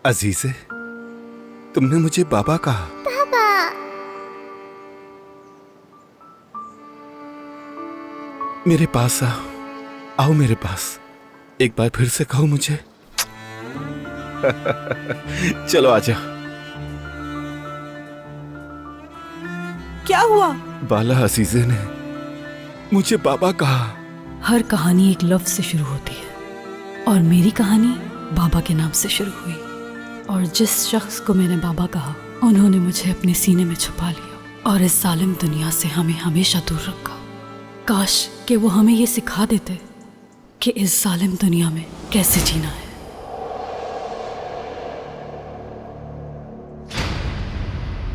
अजीज़े, तुमने मुझे बाबा कहा। पापा। मेरे पास आओ, आओ मेरे पास। एक बार फिर से कहो मुझे। चलो आजा। क्या हुआ? बाला अजीज़े ने मुझे बाबा कहा। हर कहानी एक लफ्ज से शुरू होती है और मेरी कहानी बाबा के नाम से शुरू हुई। और जिस शख्स को मैंने बाबा कहा, उन्होंने मुझे अपने सीने में छुपा लिया और इस जालिम दुनिया से हमें हमेशा दूर रखा। काश कि वो हमें ये सिखा देते कि इस जालिम दुनिया में कैसे जीना है।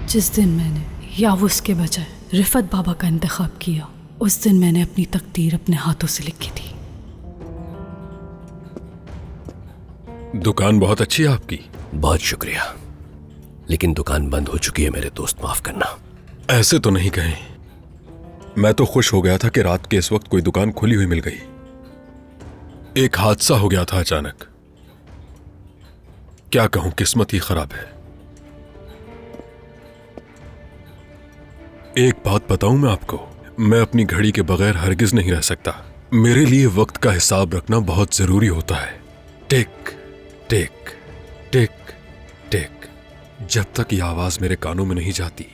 जिस दिन मैंने यावुस के बजाय रिफत बाबा का इंतखाब किया, उस दिन मैंने अपनी तकदीर अपने हाथों से लिखी थी। दुकान बहुत अच्छी है आपकी। बहुत शुक्रिया, लेकिन दुकान बंद हो चुकी है मेरे दोस्त, माफ करना। ऐसे तो नहीं कहें। मैं तो खुश हो गया था कि रात के इस वक्त कोई दुकान खुली हुई मिल गई। एक हादसा हो गया था अचानक। क्या कहूं, किस्मत ही खराब है। एक बात बताऊं मैं आपको, मैं अपनी घड़ी के बगैर हरगिज नहीं रह सकता। मेरे लिए वक्त का हिसाब रखना बहुत जरूरी होता है। टिक टिक टिक टिक। जब तक ये आवाज मेरे कानों में नहीं जाती,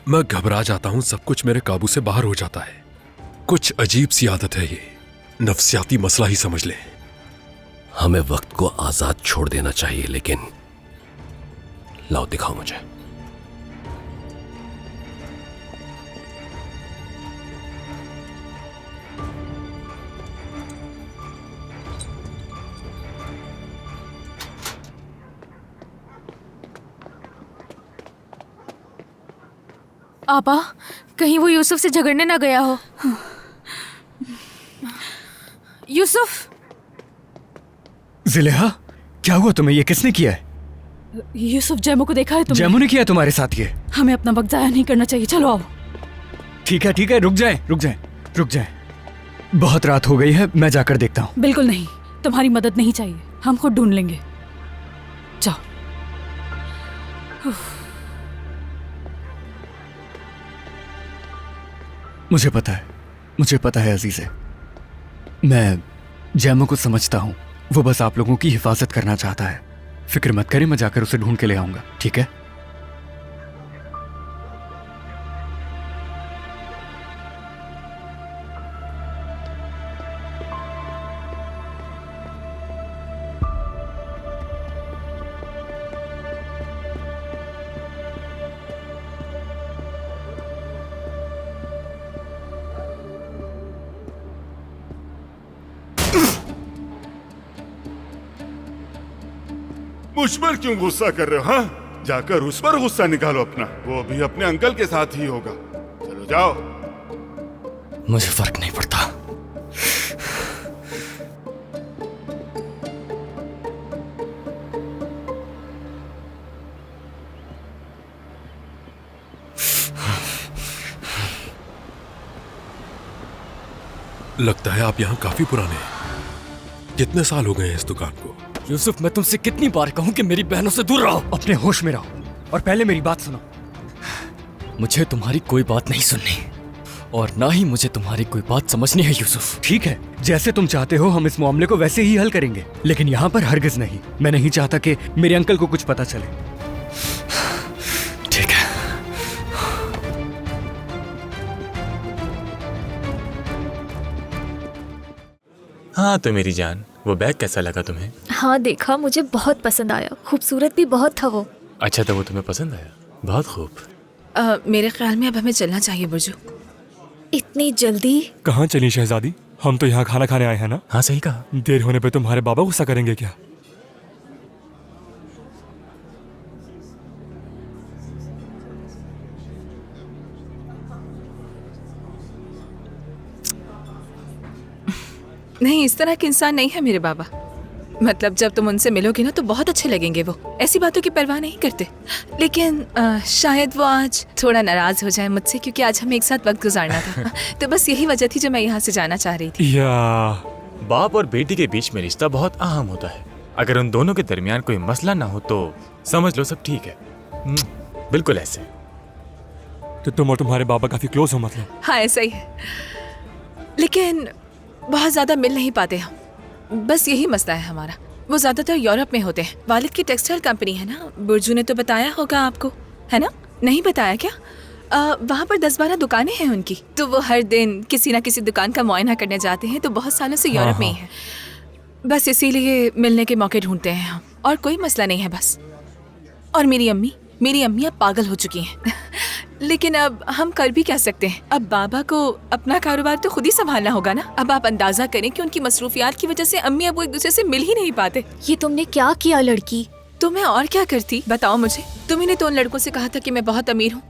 मैं घबरा जाता हूं। सब कुछ मेरे काबू से बाहर हो जाता है। कुछ अजीब सी आदत है ये, नफ्सियाती मसला ही समझ लें। हमें वक्त को आजाद छोड़ देना चाहिए, लेकिन लाओ दिखाओ मुझे। आपा, कहीं वो यूसुफ से झगड़ने ना गया हो। यूसुफ। ज़ुलेहा, क्या हुआ तुम्हें? ये किसने किया है? यूसुफ, जैमो को देखा है तुमने? जैमो ने किया तुम्हारे साथ ये? हमें अपना वक्त जाया नहीं करना चाहिए। चलो आओ। ठीक है, रुक जाए। बहुत रात हो गई है, मैं जाकर देखता हूँ। बिल्कुल नहीं, तुम्हारी मदद नहीं चाहिए। हम खुद ढूंढ लेंगे। जाओ। मुझे पता है अजीज़े, मैं जैमो को समझता हूँ। वो बस आप लोगों की हिफाजत करना चाहता है। फिक्र मत करें, मैं जाकर उसे ढूंढ के ले आऊंगा, ठीक है? मुझ पर क्यों गुस्सा कर रहे हो? हाँ, जाकर उस पर गुस्सा निकालो अपना। वो भी अपने अंकल के साथ ही होगा। चलो जाओ। मुझे फर्क नहीं पड़ता। लगता है आप यहाँ काफी पुराने हैं। कितने साल हो गए हैं इस दुकान को? यूसुफ, मैं तुमसे कितनी बार कहूं कि मेरी बहनों से दूर रहो। अपने होश में रहो और पहले मेरी बात सुनो। मुझे तुम्हारी कोई बात नहीं सुननी और ना ही मुझे तुम्हारी कोई बात समझनी है यूसुफ। ठीक है, जैसे तुम चाहते हो हम इस मामले को वैसे ही हल करेंगे, लेकिन यहाँ पर हरगिज नहीं। मैं नहीं चाहता कि मेरे अंकल को कुछ पता चले। ठीक है। हाँ तो मेरी जान, वो बैग कैसा लगा तुम्हें? हाँ देखा, मुझे बहुत पसंद आया। खूबसूरत भी बहुत था वो। अच्छा, तो वो तुम्हें पसंद आया? बहुत खूब। मेरे ख्याल में अब हमें चलना चाहिए बुर्जू। इतनी जल्दी? कहाँ चली शहजादी? हम तो यहाँ खाना खाने आए हैं ना। हाँ सही कहा। देर होने पे तुम्हारे बाबा गुस्सा करेंगे क्या? नहीं, इस तरह के इंसान नहीं है मेरे बाबा। मतलब जब तुम उनसे मिलोगी ना तो बहुत अच्छे लगेंगे। वो ऐसी बातों की परवाह नहीं करते। लेकिन शायद वो आज थोड़ा नाराज हो जाए मुझसे, क्योंकि आज हमें एक साथ वक्त गुजारना था। तो बस यही वजह थी जो मैं यहाँ से जाना चाह रही थी। बाप और बेटी के बीच में रिश्ता बहुत अहम होता है। अगर उन दोनों के दरमियान कोई मसला ना हो तो समझ लो सब ठीक है। बिल्कुल ऐसे। तो तुम और तुम्हारे बाबा काफी क्लोज हो मतलब? हाँ ऐसा ही है, लेकिन बहुत ज्यादा मिल नहीं पाते हम। बस यही मसला है हमारा। वो ज्यादातर यूरोप में होते हैं। वालिद की टेक्सटाइल कंपनी है ना, बुर्जू ने तो बताया होगा आपको, है ना? नहीं बताया क्या? वहाँ पर 10-12 दुकानें हैं उनकी, तो वो हर दिन किसी ना किसी दुकान का मुआयना करने जाते हैं। तो बहुत सालों से यूरोप में ही है। बस इसीलिए मिलने के मौके ढूंढते हैं हम, और कोई मसला नहीं है बस। और मेरी अम्मी अब पागल हो चुकी हैं। लेकिन अब हम कर भी क्या सकते हैं? अब बाबा को अपना कारोबार तो खुद ही संभालना होगा ना। अब आप अंदाजा करें कि उनकी मसरूफियात की वजह से अम्मी अब वो एक दूसरे से मिल ही नहीं पाते। ये तुमने क्या किया लड़की? तो मैं और क्या करती, बताओ मुझे। तुम्ही ने तो उन लड़कों से कहा था कि मैं बहुत अमीर हूँ,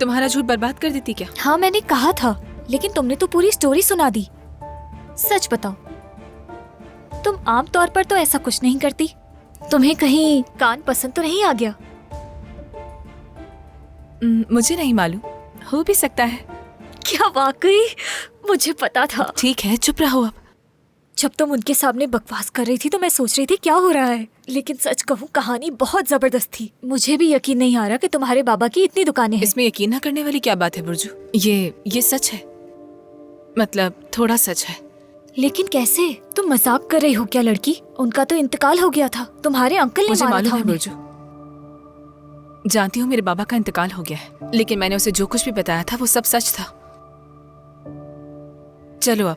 तुम्हारा झूठ बर्बाद कर देती क्या? हाँ मैंने कहा था, लेकिन तुमने तो पूरी स्टोरी सुना दी। सच बताओ, तुम आम तौर पर तो ऐसा कुछ नहीं करती। तुम्हें कहीं कान पसंद तो नहीं आ गया? मुझे नहीं मालूम, हो भी सकता है। क्या वाकई? मुझे पता था। ठीक है चुप रहो अब। जब तुम उनके सामने बकवास कर रही थी तो मैं सोच रही थी क्या हो रहा है, लेकिन सच कहूँ कहानी बहुत जबरदस्त थी। मुझे भी यकीन नहीं आ रहा कि तुम्हारे बाबा की इतनी दुकानें हैं। इसमें यकीन न करने वाली क्या बात है बुर्जू? ये सच है, मतलब थोड़ा सच है। लेकिन कैसे? तुम मजाक कर रही हो क्या लड़की? उनका तो इंतकाल हो गया था, तुम्हारे अंकल ने मुझे मारा मालूम था है उन्हें। बुर्जू, जानती हूँ मेरे बाबा का इंतकाल हो गया है, लेकिन मैंने उसे जो कुछ भी बताया था वो सब सच था। चलो अब।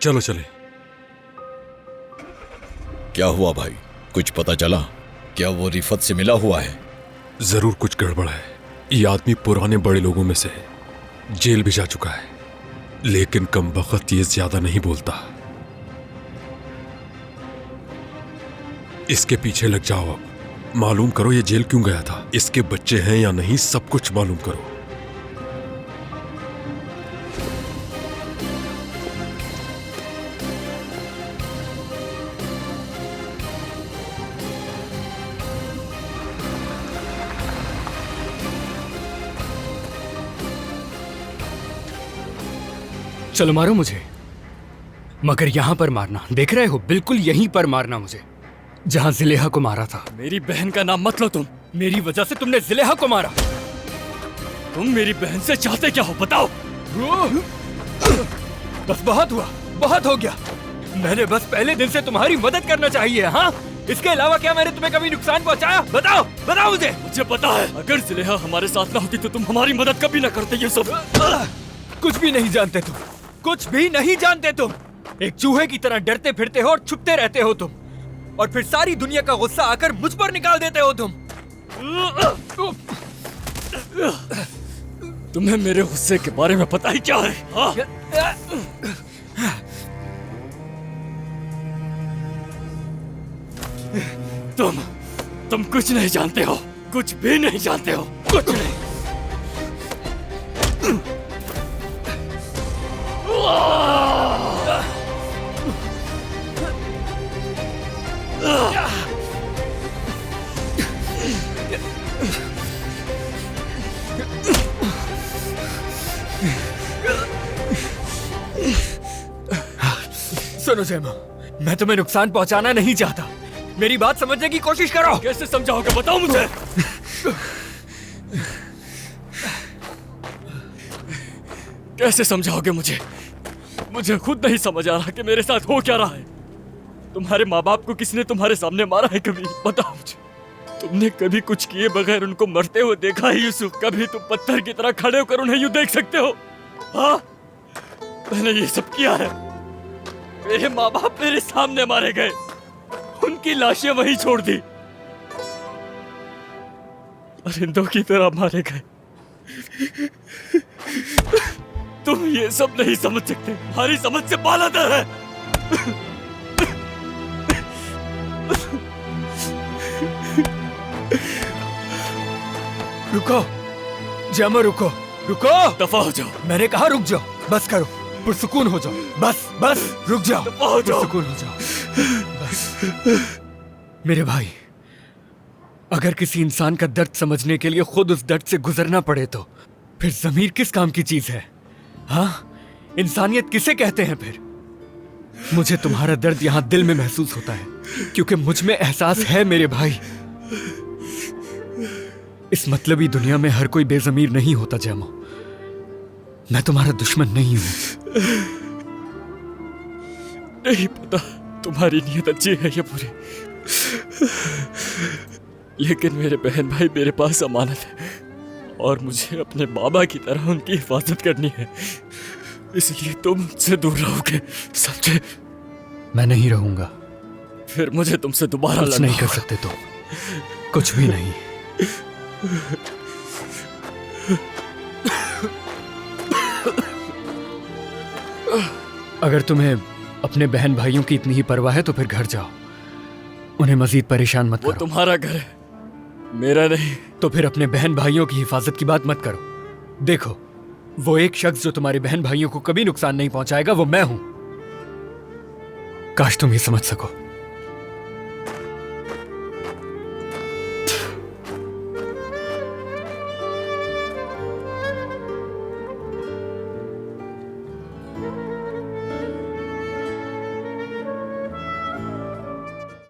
चलो चले। क्या हुआ भाई, कुछ पता चला? क्या वो रिफत से मिला हुआ है? जरूर कुछ गड़बड़ है। ये आदमी पुराने बड़े लोगों में से है, जेल भी जा चुका है, लेकिन कमबख्त ये ज्यादा नहीं बोलता। इसके पीछे लग जाओ, अब मालूम करो ये जेल क्यों गया था, इसके बच्चे हैं या नहीं, सब कुछ मालूम करो। चलो मारो मुझे, मगर यहां पर मारना। देख रहे हो, बिल्कुल यहीं पर मारना मुझे, जहां जिलेहा को मारा था। मेरी बहन का नाम मत लो तुम, मेरी वजह से तुमने जिलेहा को मारा। तुम मेरी बहन से चाहते क्या हो बताओ? बस बहुत हुआ, बहुत हो गया। मैंने बस पहले दिन से तुम्हारी मदद करना चाहिए। हाँ, इसके अलावा क्या मैंने तुम्हें कभी नुकसान पहुंचाया? बताओ बताओ मुझे। मुझे पता है, अगर जिलेहा हमारे साथ ना होती तो तुम हमारी मदद कभी ना करते। ये सब कुछ भी नहीं जानते तुम, कुछ भी नहीं जानते तुम। एक चूहे की तरह डरते फिरते हो और छुपते रहते हो तुम, और फिर सारी दुनिया का गुस्सा आकर मुझ पर निकाल देते हो तुम। तुम्हें मेरे गुस्से के बारे में पता ही क्या है? तुम कुछ नहीं जानते हो, कुछ भी नहीं जानते हो, कुछ नहीं। सुनो जैमा, मैं तुम्हें नुकसान पहुंचाना नहीं चाहता। मेरी बात समझने की कोशिश करो। कैसे समझाओगे बताओ मुझे। कैसे समझाओगे मुझे? मुझे खुद नहीं समझ आ रहा कि मेरे साथ हो क्या रहा है। तुम्हारे माँ बाप को किसने तुम्हारे सामने मारा है कभी? बताओ मुझे। तुमने कभी कुछ किए बगैर उनको मरते हुए देखा है यूसुफ? कभी तुम पत्थर की तरह खड़े होकर उन्हें यूं देख सकते हो? हाँ, मैंने ये सब किया है। मेरे माँ बाप मेरे सामने मारे गए, उनकी लाशें वहीं छोड़ दी, परिंदों की तरह मारे गए। तुम ये सब नहीं समझ सकते, तुम्हारी समझ से बालातर है। रुको जमा, रुको रुको, दफा हो जाओ। मैंने कहा रुक जाओ, बस करो, पुरसुकून हो जाओ। बस बस रुक जाओ, पुरसुकून हो जाओ बस। मेरे भाई, अगर किसी इंसान का दर्द समझने के लिए खुद उस दर्द से गुजरना पड़े तो फिर ज़मीर किस काम की चीज है? हाँ, इंसानियत किसे कहते हैं फिर? मुझे तुम्हारा दर्द यहां दिल में महसूस होता है क्योंकि मुझ में एहसास है मेरे भाई। इस मतलबी दुनिया में हर कोई बेजमीर नहीं होता जैमो। मैं तुम्हारा दुश्मन नहीं हूं। नहीं पता तुम्हारी नीयत अच्छी है या बुरी, लेकिन मेरे बहन भाई मेरे पास अमानत है और मुझे अपने बाबा की तरह उनकी हिफाजत करनी है। इसलिए तुम मुझसे दूर रहोगे, समझे? मैं नहीं रहूंगा। फिर मुझे तुमसे दोबारा कुछ नहीं कर सकते तुम, कुछ भी नहीं। अगर तुम्हें अपने बहन भाइयों की इतनी ही परवाह है तो फिर घर जाओ, उन्हें मजीद परेशान मत करो। वो तुम्हारा घर है, मेरा नहीं। तो फिर अपने बहन भाइयों की हिफाजत की बात मत करो। देखो, वो एक शख्स जो तुम्हारे बहन भाइयों को कभी नुकसान नहीं पहुंचाएगा वो मैं हूं। काश तुम ये समझ सको।